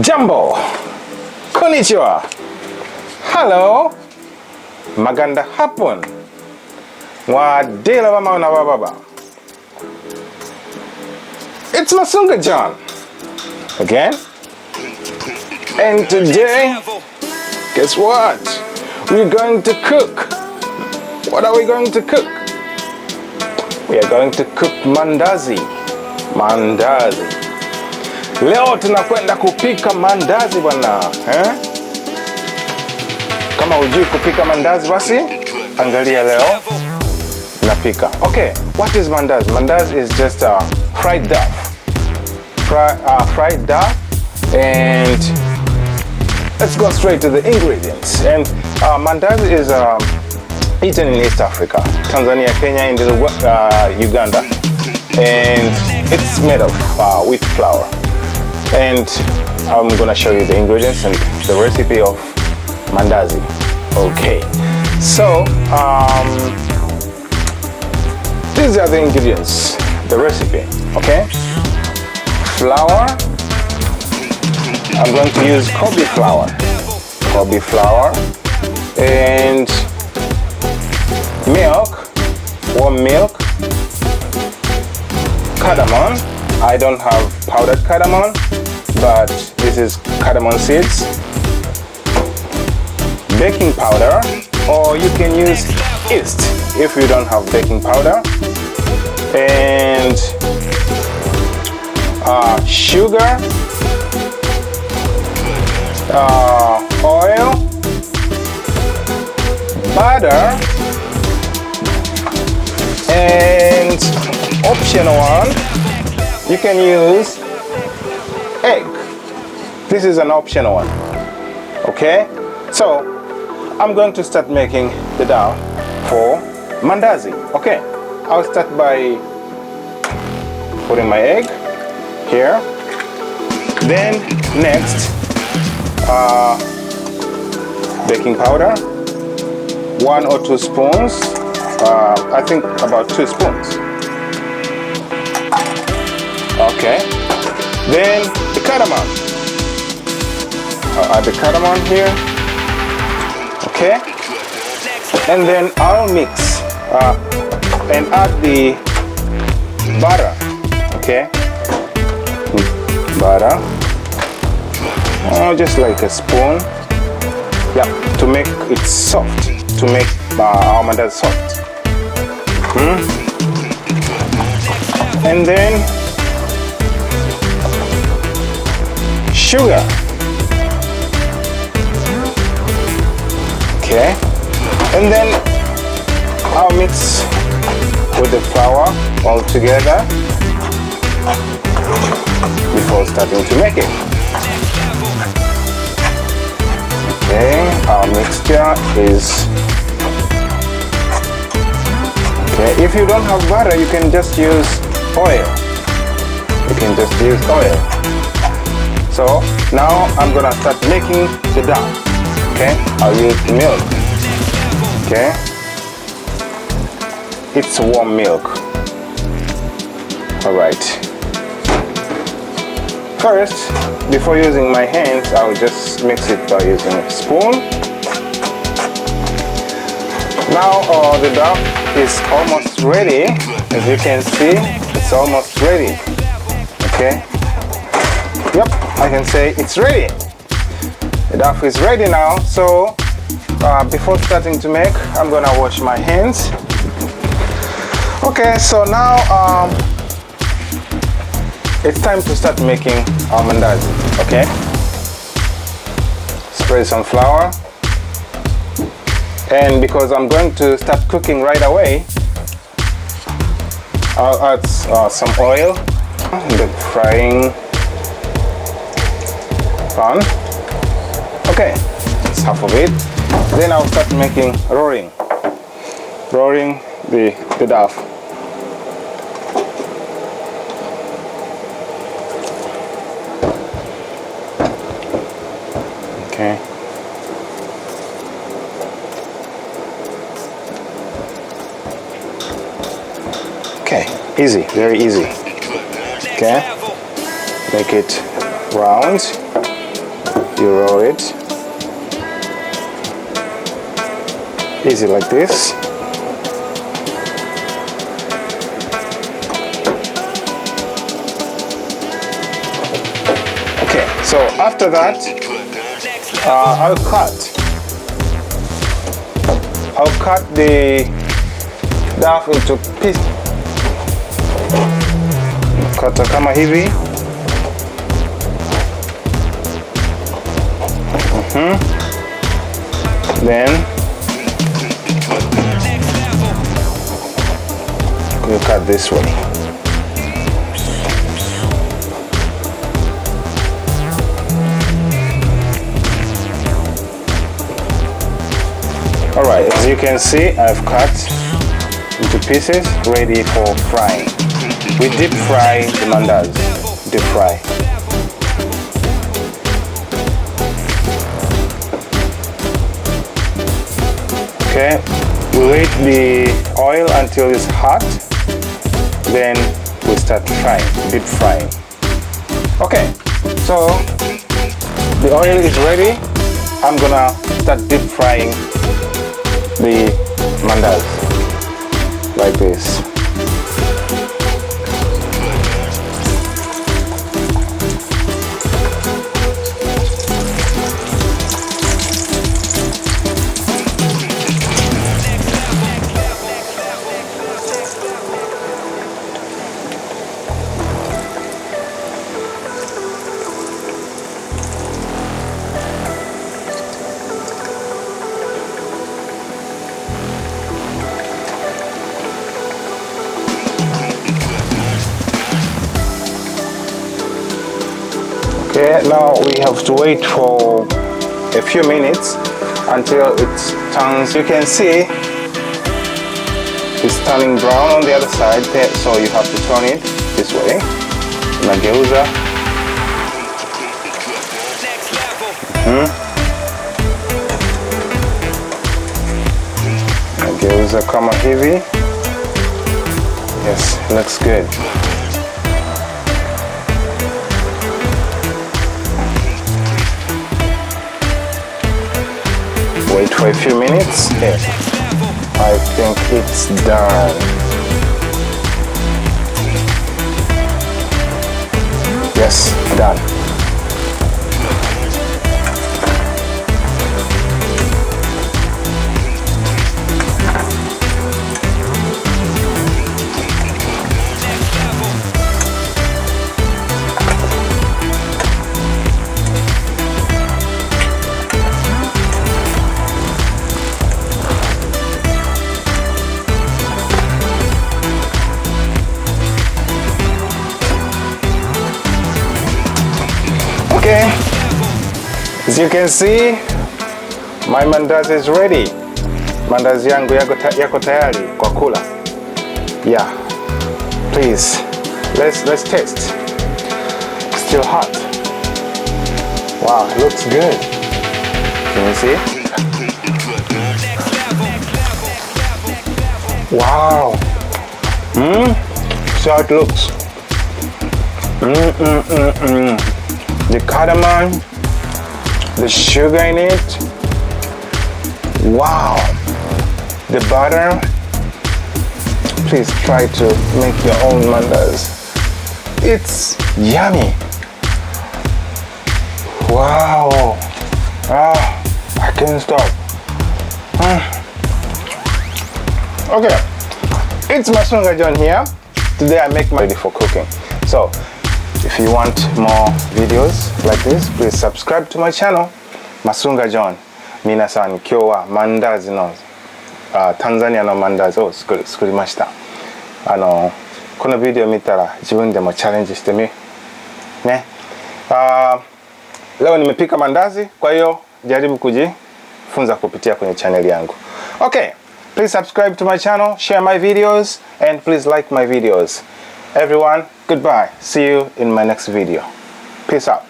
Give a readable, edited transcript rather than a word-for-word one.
Jambo, konnichiwa, hello, maganda hapon, wadela mama na baba. It's Masunga John again, and today, guess what? We're going to cook. What are we going to cook? We are going to cook mandazi. Leo tunakwenda kupika mandazi bwana, Kama hujui kupika mandazi basi angalia leo napika. Okay, what is mandazi? Mandazi is just a fried duff. Fried duff, and let's go straight to the ingredients. And mandazi is eaten in East Africa, Tanzania, Kenya, and Uganda, and it's made of wheat flour. And I'm gonna show you the ingredients and the recipe of mandazi. Okay, so these are the ingredients, the recipe. Okay, flour. I'm going to use Kobe flour, and milk, warm milk, cardamom. I don't have powdered cardamom, but this is cardamom seeds, baking powder, or you can use yeast if you don't have baking powder, and sugar, oil, butter, and optional one, you can use egg. This is an optional one. Okay, so I'm going to start making the dough for mandazi. Okay, I'll start by putting my egg here. Then next, baking powder, 1 or 2 spoons. I think about 2 spoons. Okay, then the cardamom. I'll add the cardamom here. Okay, and then I'll mix and add the butter. Okay, butter. Just like a spoon. Yeah, to make it soft, to make our mandazi soft. And then sugar. Okay, and then I'll mix with the flour all together before starting to make it. Okay, our mixture is okay. If you don't have butter, you can just use oil. So now I'm gonna start making the dough. Okay, I'll use milk. Okay, it's warm milk. All right. First, before using my hands, I'll just mix it by using a spoon. Now the dough is almost ready. As you can see, it's almost ready. Okay. Yep, I can say it's ready. The dough is ready now. So before starting to make, I'm gonna wash my hands. Okay, so now it's time to start making our mandazi. Okay, spread some flour, and because I'm going to start cooking right away, I'll add some oil in the frying pan. Okay, that's half of it. Then I'll start making rolling the dough. Okay. Okay, easy, very easy. Okay, make it round. you roll it easy like this. Okay, so after that I'll cut the dough into pieces. Kata kama hivi. Then you cut this way. Alright, as you can see, I've cut into pieces ready for frying. We deep fry the mandazi. Deep fry. Okay, we wait the oil until it's hot, then we start frying, deep frying. Okay, so the oil is ready. I'm gonna start deep frying the mandazi like this. Okay, now we have to wait for a few minutes until it turns. You can see it's turning brown on the other side, so you have to turn it this way. Nageuza. Nageuza kama hivi. Yes, looks good. Wait for a few minutes. Yes, I think it's done. Yes, done. Okay, as you can see, my mandazi is ready. Mandazi yangu yako tayari kwa kula. Yeah, please, let's taste. Still hot. Wow, it looks good. Can you see? Wow. So it looks. The cardamom, the sugar in it. Wow. The butter. Please try to make your own mandazi. It's yummy. Wow. I can't stop. Okay. It's Masunga John here. Today I make ready for cooking. So, if you want more videos like this, please subscribe to my channel, Masunga John. Minasan, kyou wa mandazi no Tanzania no mandaziを作りました。このビデオ見たら自分でもチャレンジしてみね。Leo nimepika mandazi, kwa hiyo jaribu kujifunza kupitia kwenye channel yangu. Okay, please subscribe to my channel, share my videos, and please like my videos. Everyone, goodbye. See you in my next video. Peace out.